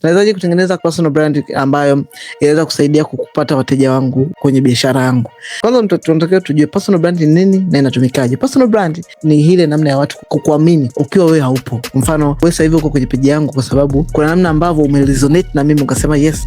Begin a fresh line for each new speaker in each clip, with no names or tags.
Nawezaje kutengeneza personal brand ambayo inaweza kusaidia kupata wateja wangu kwenye biashara yangu? Kwanza tunatakiwa tujue personal brand ni nini na inatumikaje. Personal brand ni ile namna ya watu kukuamini ukiwa wewe haupo. Mfano, wewe sasa hivi uko kwenye page yangu kwa sababu kuna namna ambavyo umeresonate na mimi, ukasema yes,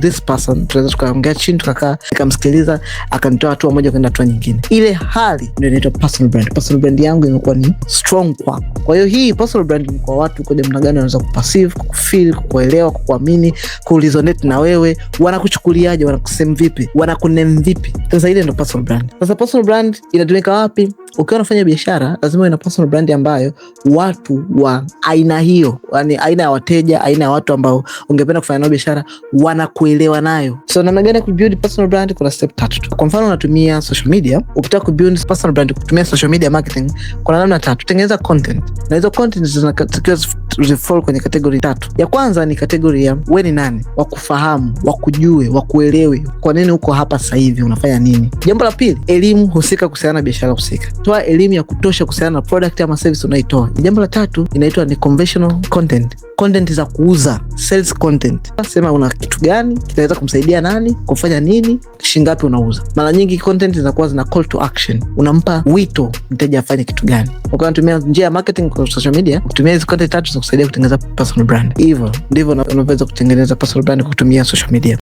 this person, tunaweza tukaongea chini, tukakaa, nikamsikiliza, akanitoa hatua moja kwenda hatua nyingine. Ile hali ndio inaitwa personal brand. Personal brand yangu imekuwa ni strong kwako. Kwa hiyo hii personal brand ni kwa watu kwa namna gani wanaweza kuperceive, kufeel, kuelewa, kuamini, kuresonate na wewe, wanakuchukuliaje, wanakusema vipi, wanakuname vipi. Sasa ile ndio personal brand. Sasa personal brand inatumika wapi? Ukiwa unafanya biashara lazima uwe na personal brand ambayo watu wa aina hiyo, yani aina ya wateja, aina ya watu ambao ungependa kufanya nao biashara wanakuelewa nayo. So namna gani ya kubuild personal brand? Kuna step 3. Kwa mfano unatumia social media, ukitaka kubuild personal brand kutumia social media marketing, kuna namna 3. Tengeneza content. Na hizo content zinatakiwa zifall kwenye category 3. Ya kwanza ni category ya wewe ni nani, wakufahamu, wakujue, wakuelewe, kwa nini uko hapa sasa hivi, unafanya nini. Jambo la pili, elimu husika kuhusiana na biashara husika. Toa elimu ya kutosha kuhusiana na product ama service unaitoa. Jambo la 3 inaitwa ni conventional content. Content za kuuza, sales content. Sema una kitu gani, kitaweza kumsaidia nani, kufanya nini, shingapi unauza. Mara nyingi content zinakuwa zina call to action. Unampa wito mteja afanye kitu gani. Ukiwa unatumia njia ya marketing kwa social media, kutumia hizo content 3 za kusaidia kutengeneza personal brand. Hivyo ndivyo unaweza kutengeneza personal brand kutumia social media.